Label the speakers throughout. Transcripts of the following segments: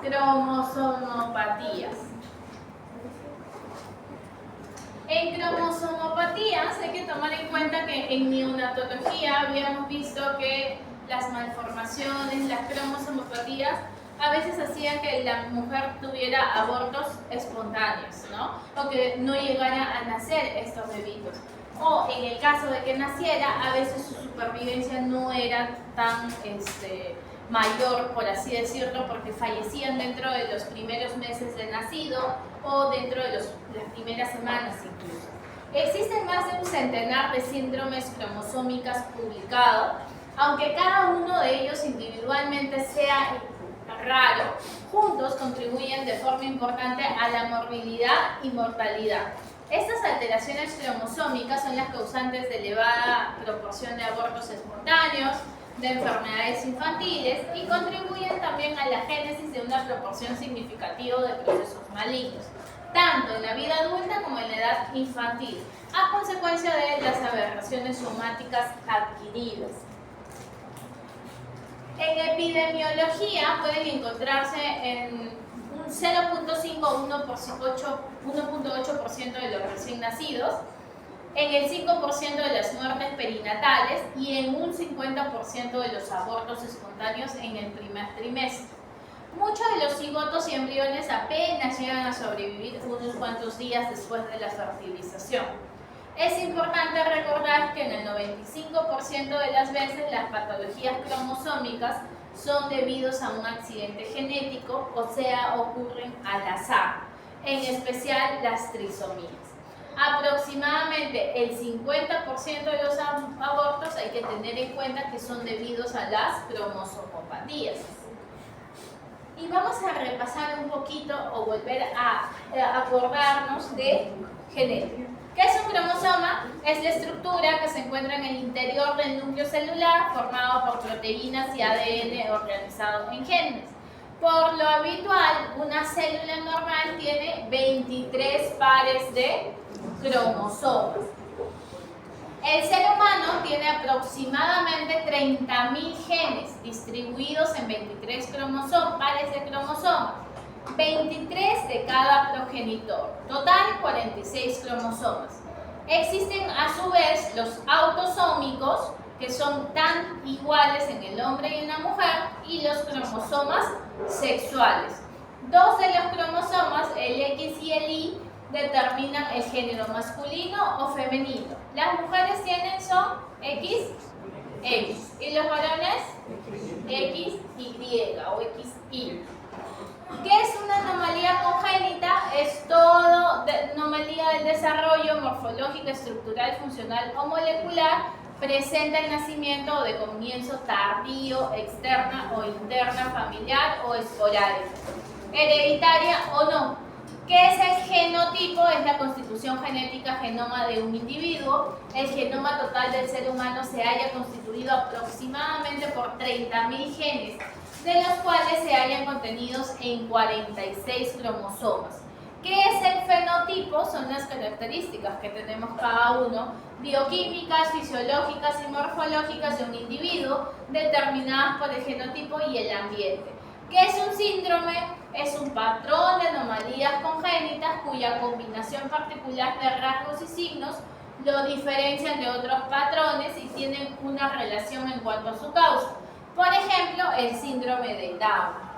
Speaker 1: cromosomopatías. En cromosomopatías hay que tomar en cuenta que en neonatología habíamos visto que las malformaciones, las cromosomopatías, a veces hacían que la mujer tuviera abortos espontáneos, ¿no? O que no llegara a nacer estos bebitos. O en el caso de que naciera, a veces su supervivencia no era tan mayor, por así decirlo, porque fallecían dentro de los primeros meses de nacido o dentro de las primeras semanas incluso. Existen más de un centenar de síndromes cromosómicas publicados, aunque cada uno de ellos individualmente sea raro, juntos contribuyen de forma importante a la morbilidad y mortalidad. Estas alteraciones cromosómicas son las causantes de elevada proporción de abortos espontáneos, de enfermedades infantiles y contribuyen también a la génesis de una proporción significativa de procesos malignos, tanto en la vida adulta como en la edad infantil, a consecuencia de las aberraciones somáticas adquiridas. En epidemiología pueden encontrarse en un 0.5 o 1.8% de los recién nacidos, en el 5% de las muertes perinatales y en un 50% de los abortos espontáneos en el primer trimestre. Muchos de los cigotos y embriones apenas llegan a sobrevivir unos cuantos días después de la fertilización. Es importante recordar que en el 95% de las veces las patologías cromosómicas son debidos a un accidente genético, o sea, ocurren al azar, en especial las trisomías. Aproximadamente el 50% de los abortos hay que tener en cuenta que son debidos a las cromosomopatías. Y vamos a repasar un poquito o volver a acordarnos de genética. ¿Qué es un cromosoma? Es la estructura que se encuentra en el interior del núcleo celular, formado por proteínas y ADN organizados en genes. Por lo habitual, una célula normal tiene 23 pares de cromosomas. El ser humano tiene aproximadamente 30.000 genes distribuidos en 23 pares de cromosomas, 23 de cada progenitor, total 46 cromosomas. Existen a su vez los autosómicos, que son tan iguales en el hombre y en la mujer, y los cromosomas sexuales. Dos de los cromosomas, el X y el Y, determinan el género masculino o femenino. Las mujeres son X, y los varones XY o XY. ¿Qué es una anomalía congénita? Es toda anomalía del desarrollo morfológico, estructural, funcional o molecular presente al nacimiento o de comienzo tardío, externa o interna, familiar o esporádica, hereditaria o no. ¿Qué es el genotipo? Es la constitución genética genoma de un individuo. El genoma total del ser humano se halla constituido aproximadamente por 30.000 genes, de los cuales se hallan contenidos en 46 cromosomas. ¿Qué es el fenotipo? Son las características que tenemos cada uno, bioquímicas, fisiológicas y morfológicas de un individuo, determinadas por el genotipo y el ambiente. ¿Qué es un síndrome? Es un patrón de anomalías congénitas cuya combinación particular de rasgos y signos lo diferencian de otros patrones y tienen una relación en cuanto a su causa. Por ejemplo, el síndrome de Down.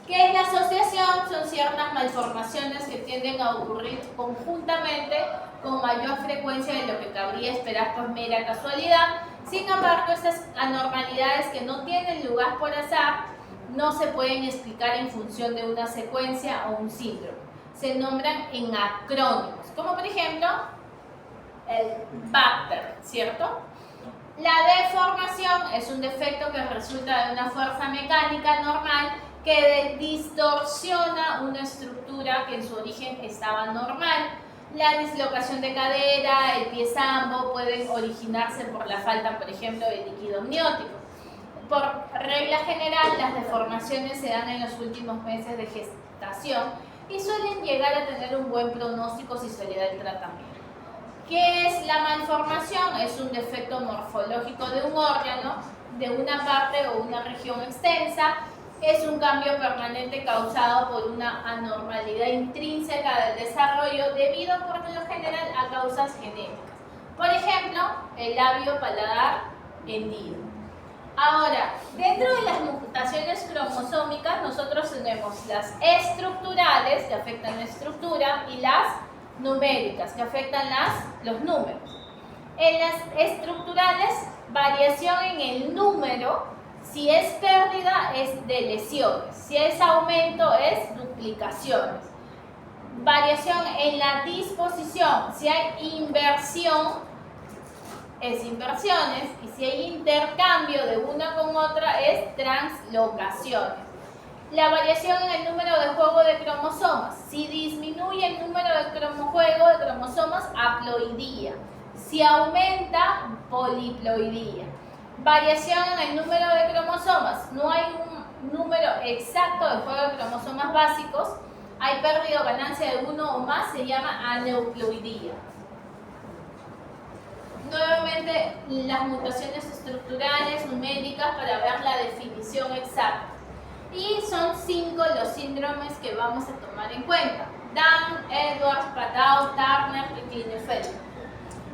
Speaker 1: ¿Qué es la asociación? Son ciertas malformaciones que tienden a ocurrir conjuntamente con mayor frecuencia de lo que cabría esperar por mera casualidad. Sin embargo, estas anormalidades que no tienen lugar por azar no se pueden explicar en función de una secuencia o un síndrome. Se nombran en acrónimos, como por ejemplo el Bachter, ¿cierto? La deformación es un defecto que resulta de una fuerza mecánica normal que distorsiona una estructura que en su origen estaba normal. La dislocación de cadera, el pie zambo pueden originarse por la falta, por ejemplo, de líquido amniótico. Por regla general, las deformaciones se dan en los últimos meses de gestación y suelen llegar a tener un buen pronóstico si se le da el tratamiento. ¿Qué es la malformación? Es un defecto morfológico de un órgano, de una parte o una región extensa. es un cambio permanente causado por una anormalidad intrínseca del desarrollo debido por lo general a causas genéticas. Por ejemplo, el labio paladar hendido. Ahora, dentro de las mutaciones cromosómicas nosotros tenemos las estructurales que afectan la estructura y las numéricas que afectan los números. En las estructurales, variación en el número. Si es pérdida, es de lesiones. Si es aumento, es duplicaciones. Variación en la disposición. Si hay inversión, es inversiones. Y si hay intercambio de una con otra, es translocaciones. La variación en el número de juego de cromosomas. Si disminuye el número de juego de cromosomas, haploidía. Si aumenta, poliploidía. Variación en el número de cromosomas. No hay un número exacto de juego de cromosomas básicos. Hay pérdida o ganancia de uno o más, se llama aneuploidía. Nuevamente, las mutaciones estructurales, numéricas, para ver la definición exacta. Y son 5 los síndromes que vamos a tomar en cuenta: Down, Edwards, Patau, Turner y Klinefelter.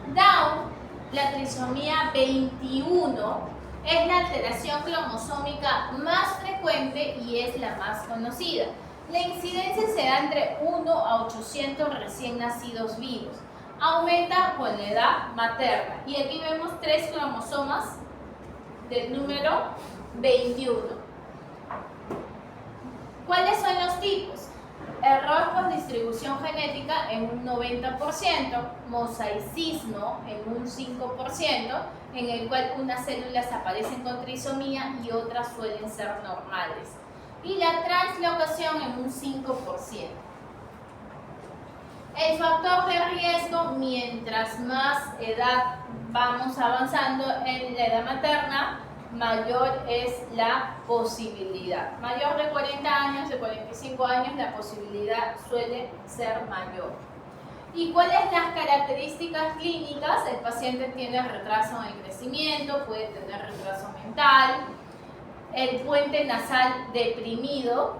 Speaker 1: Down, la trisomía 21, es la alteración cromosómica más frecuente y es la más conocida. La incidencia se da entre 1 a 800 recién nacidos vivos. Aumenta con la edad materna. Y aquí vemos 3 cromosomas del número 21. ¿Cuáles son los tipos? Error por distribución genética en un 90%, mosaicismo en un 5%, en el cual unas células aparecen con trisomía y otras suelen ser normales. Y la translocación en un 5%. El factor de riesgo, mientras más edad vamos avanzando en la edad materna, mayor es la posibilidad. Mayor de 40 años, de 45 años, la posibilidad suele ser mayor. ¿Y cuáles las características clínicas? El paciente tiene retraso en el crecimiento, puede tener retraso mental, el puente nasal deprimido,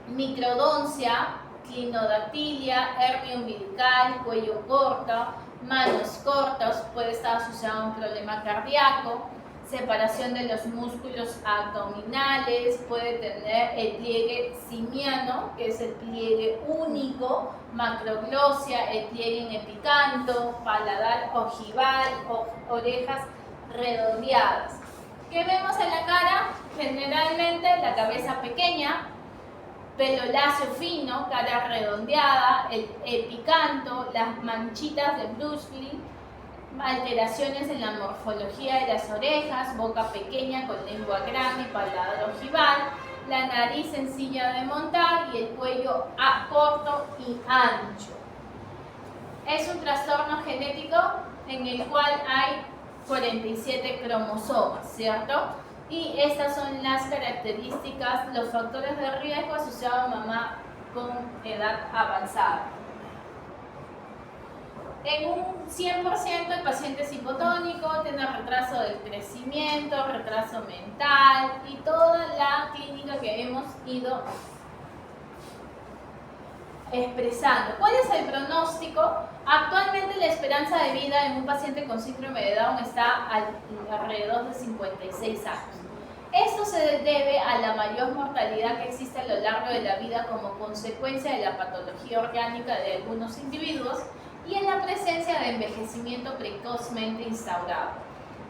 Speaker 1: microdoncia, clinodactilia, hernia umbilical, cuello corto, manos cortas, puede estar asociado a un problema cardíaco, separación de los músculos abdominales, puede tener el pliegue simiano, que es el pliegue único, macroglosia, el pliegue en epicanto, paladar ojival, orejas redondeadas. ¿Qué vemos en la cara? Generalmente la cabeza pequeña, pelo lacio fino, cara redondeada, el epicanto, las manchitas de Bruchfeld, alteraciones en la morfología de las orejas, boca pequeña con lengua grande y paladar ojival, la nariz sencilla de montar y el cuello corto y ancho. Es un trastorno genético en el cual hay 47 cromosomas, ¿cierto? Y estas son las características, los factores de riesgo asociados a mamá con edad avanzada. En un 100% el paciente es hipotónico, tiene retraso del crecimiento, retraso mental y toda la clínica que hemos ido expresando. ¿Cuál es el pronóstico? Actualmente la esperanza de vida en un paciente con síndrome de Down está alrededor de 56 años. Esto se debe a la mayor mortalidad que existe a lo largo de la vida como consecuencia de la patología orgánica de algunos individuos y en la presencia de envejecimiento precozmente instaurado.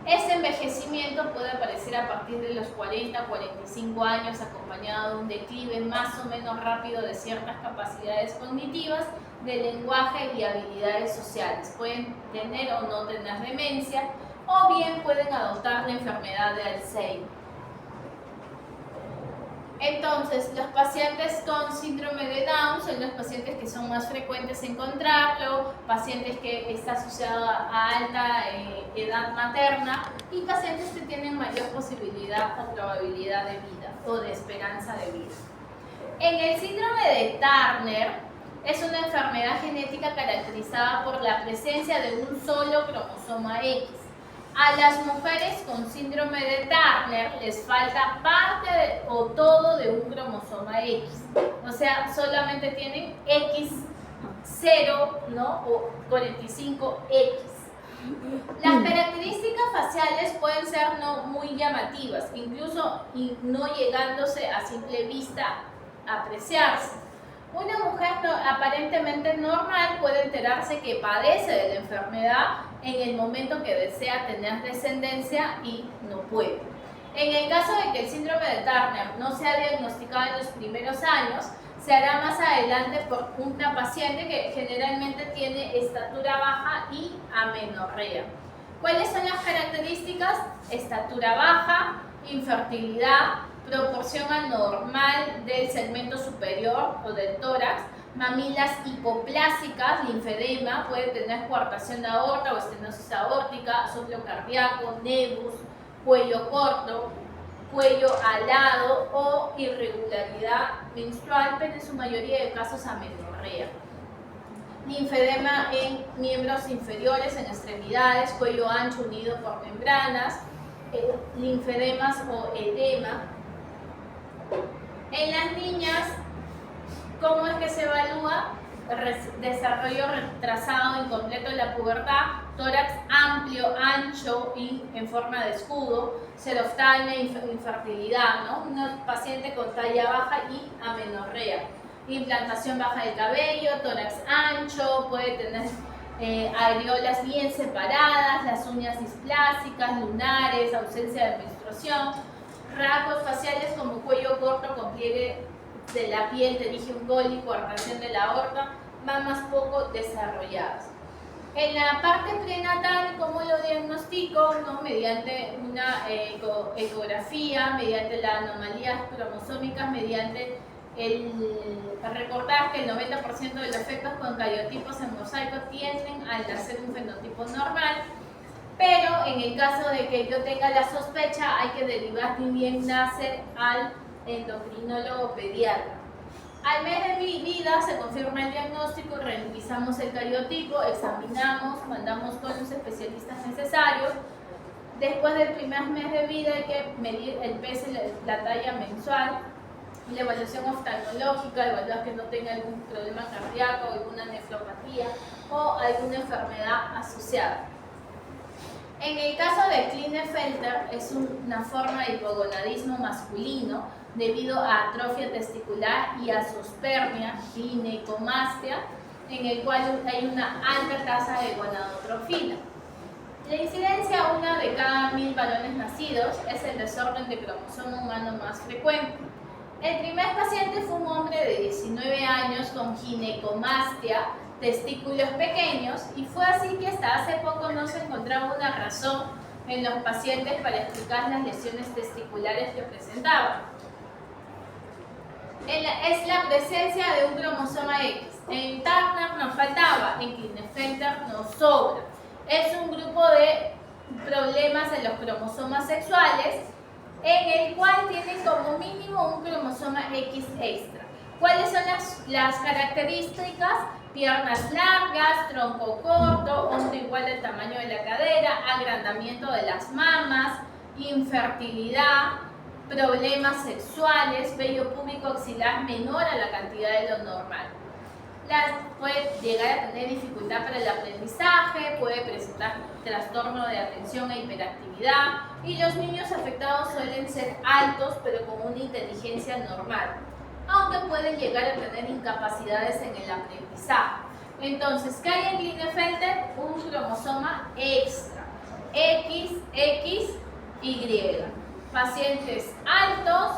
Speaker 1: Este envejecimiento puede aparecer a partir de los 40-45 años acompañado de un declive más o menos rápido de ciertas capacidades cognitivas, de lenguaje y habilidades sociales. Pueden tener o no tener demencia o bien pueden adoptar la enfermedad de Alzheimer. Entonces, los pacientes con síndrome de Down son los pacientes que son más frecuentes encontrarlo, pacientes que están asociados a alta edad materna y pacientes que tienen mayor posibilidad o probabilidad de vida o de esperanza de vida. En el síndrome de Turner es una enfermedad genética caracterizada por la presencia de un solo cromosoma X. A las mujeres con síndrome de Turner les falta parte o todo de un cromosoma X. O sea, solamente tienen X0, ¿no? O 45X. Las características faciales pueden ser no muy llamativas, incluso no llegándose a simple vista a apreciarse. Una mujer aparentemente normal puede enterarse que padece de la enfermedad en el momento que desea tener descendencia y no puede. En el caso de que el síndrome de Turner no sea diagnosticado en los primeros años, se hará más adelante por una paciente que generalmente tiene estatura baja y amenorrea. ¿Cuáles son las características? Estatura baja, infertilidad, proporción anormal del segmento superior o del tórax, mamilas hipoplásicas, linfedema, puede tener coartación de aorta o estenosis aórtica, soplo cardíaco, nevus, cuello corto, cuello alado o irregularidad menstrual, pero en su mayoría de casos amenorrea. Linfedema en miembros inferiores, en extremidades, cuello ancho unido por membranas, linfedemas o edema. En las niñas, ¿cómo es que se evalúa? Desarrollo retrasado incompleto de la pubertad, tórax amplio, ancho y en forma de escudo, seroftalmia, infertilidad, ¿no? Una paciente con talla baja y amenorrea. Implantación baja del cabello, tórax ancho, puede tener areolas bien separadas, las uñas displásicas, lunares, ausencia de menstruación, rasgos faciales como cuello corto con pliegue de la piel, pterygium coli, coartación de la aorta, mamas poco desarrolladas. En la parte prenatal, ¿cómo lo diagnostico? ¿No? Mediante una ecografía, mediante las anomalías cromosómicas, mediante el recordar que el 90% de los efectos con cariotipos en mosaico tienden al nacer un fenotipo normal, pero en el caso de que yo tenga la sospecha, hay que derivar ni bien nace al endocrinólogo pediatra. Al mes de vida se confirma el diagnóstico, revisamos el cariotipo, examinamos, mandamos con los especialistas necesarios. Después del primer mes de vida hay que medir el peso y la talla mensual. La evaluación oftalmológica, evaluar que no tenga algún problema cardíaco, alguna nefropatía o alguna enfermedad asociada. En el caso de Klinefelter es una forma de hipogonadismo masculino debido a atrofia testicular y azoospermia, ginecomastia, en el cual hay una alta tasa de gonadotrofina. La incidencia, una de cada 1000 varones nacidos, es el desorden de cromosoma humano más frecuente. El primer paciente fue un hombre de 19 años con ginecomastia, testículos pequeños, y fue así que hasta hace poco no se encontraba una razón en los pacientes para explicar las lesiones testiculares que presentaban. Es la presencia de un cromosoma X. En Turner nos faltaba, en Klinefelter nos sobra. Es un grupo de problemas en los cromosomas sexuales en el cual tienen como mínimo un cromosoma X extra. ¿Cuáles son las características? Piernas largas, tronco corto, hombro igual al tamaño de la cadera, agrandamiento de las mamas, infertilidad, problemas sexuales, vello púbico axilar menor a la cantidad de lo normal. Puede llegar a tener dificultad para el aprendizaje, puede presentar trastorno de atención e hiperactividad, y los niños afectados suelen ser altos pero con una inteligencia normal, aunque pueden llegar a tener incapacidades en el aprendizaje. Entonces, ¿qué hay en Klinefelter? Un cromosoma extra, XXY. Pacientes altos,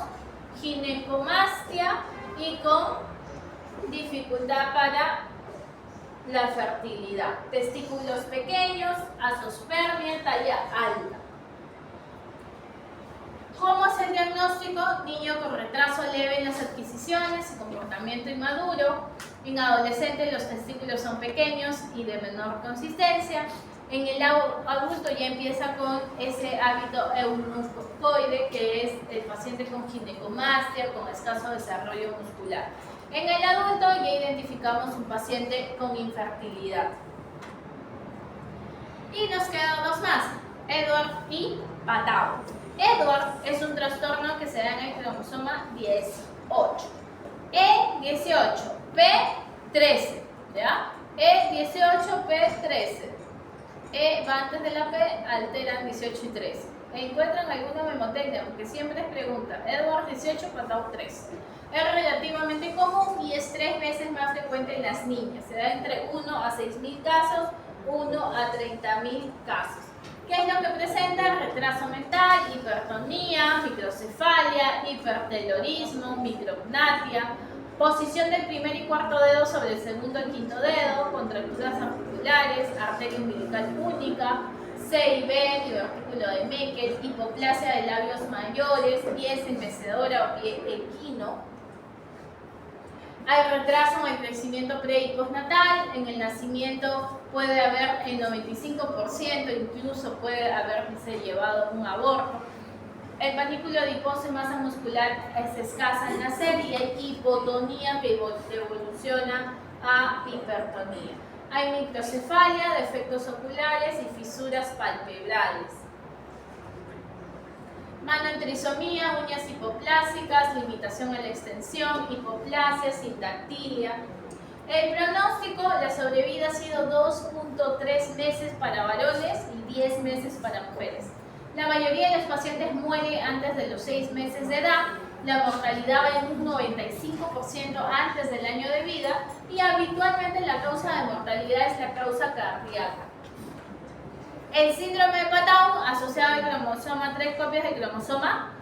Speaker 1: ginecomastia y con dificultad para la fertilidad. Testículos pequeños, azoospermia, talla alta. ¿Cómo es el diagnóstico? Niño con retraso leve en las adquisiciones y comportamiento inmaduro. En adolescentes los testículos son pequeños y de menor consistencia. En el adulto ya empieza con ese hábito eunucoide, que es el paciente con ginecomastia, con escaso desarrollo muscular. En el adulto ya identificamos un paciente con infertilidad. Y nos quedan dos más. Edward y Patau. Edward es un trastorno que se da en el cromosoma 18. E18, P13, ¿ya? E18, P13. E va antes de la P, alteran 18 y 13. Encuentran alguna memotecnia, porque siempre es pregunta. Edward 18, Patau 13. Es relativamente común y es 3 veces más frecuente en las niñas. Se da entre 1 a 6.000 casos, 1 a 30.000 casos. ¿Qué es lo que presenta? Retraso mental, hipertonía, microcefalia, hipertelorismo, micrognatia, posición del primer y cuarto dedo sobre el segundo y quinto dedo, contracturas articulares, arteria umbilical única, C y B, divertículo de Meckel, hipoplasia de labios mayores, pie mecedora o pie equino. Hay retraso en el crecimiento pre y postnatal. En el nacimiento puede haber el 95%, incluso puede haberse llevado un aborto. El panículo adiposo y masa muscular es escasa al nacer y hay hipotonía que evoluciona a hipertonía. Hay microcefalia, defectos oculares y fisuras palpebrales. Mano en trisomía, uñas hipoplásicas, limitación en la extensión, hipoplasia, sindactilia. El pronóstico, la sobrevida ha sido 2.3 meses para varones y 10 meses para mujeres. La mayoría de los pacientes muere antes de los 6 meses de edad. La mortalidad va en un 95% antes del año de vida y habitualmente la causa de mortalidad es la causa cardíaca. El síndrome de Patau asociado al cromosoma 3 copias del cromosoma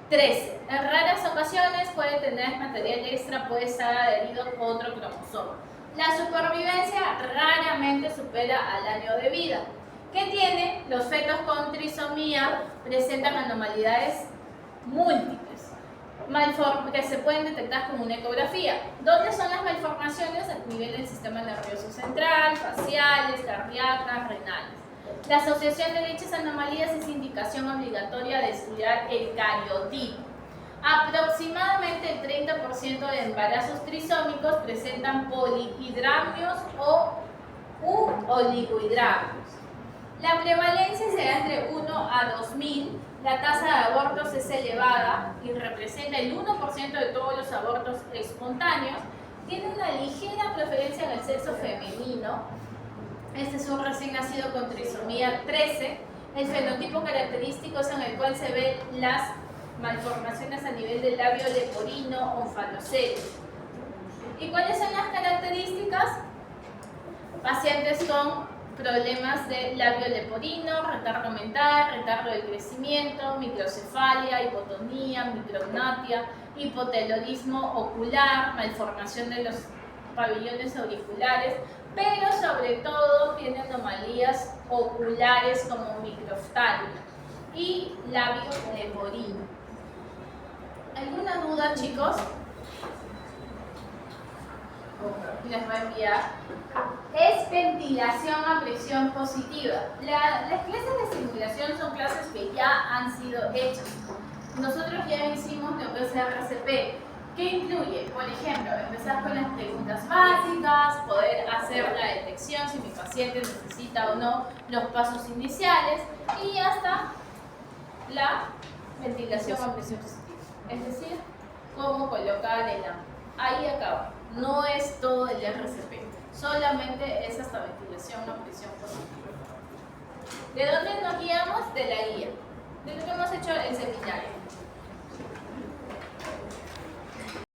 Speaker 1: 13. En raras ocasiones puede tener material extra, puede estar adherido a otro cromosoma. La supervivencia raramente supera al año de vida. ¿Qué tiene? Los fetos con trisomía presentan anormalidades múltiples que se pueden detectar con una ecografía. ¿Dónde son las malformaciones? A nivel del sistema nervioso central, faciales, cardíacas, renales. La asociación de dichas anomalías es indicación obligatoria de estudiar el cariotipo. Aproximadamente el 30% de embarazos trisómicos presentan polihidramnios o oligohidramnios. La prevalencia se da entre 1 a 2000. La tasa de abortos es elevada y representa el 1% de todos los abortos espontáneos. Tiene una ligera preferencia en el sexo femenino. Este es un recién nacido con trisomía 13. El fenotipo característico es en el cual se ven las malformaciones a nivel del labio leporino o falocele. ¿Y cuáles son las características? Pacientes con problemas de labio leporino, retardo mental, retardo del crecimiento, microcefalia, hipotonía, micrognatia, hipotelorismo ocular, malformación de los pabellones auriculares, pero sobre todo tiene anomalías oculares como microftalia y labio leporino. ¿Alguna duda, chicos? Les voy a enviar. Es ventilación a presión positiva. Las clases de simulación son clases que ya han sido hechas. Nosotros ya hicimos lo que es RCP. ¿Qué incluye? Por ejemplo, empezar con las preguntas básicas, poder hacer la detección si mi paciente necesita o no los pasos iniciales y hasta la ventilación a presión positiva. Es decir, cómo colocar el AMP. Ahí acaba. No es todo el RCP. Solamente es hasta ventilación a presión positiva. ¿De dónde nos guiamos? De la guía. De lo que hemos hecho en el seminario.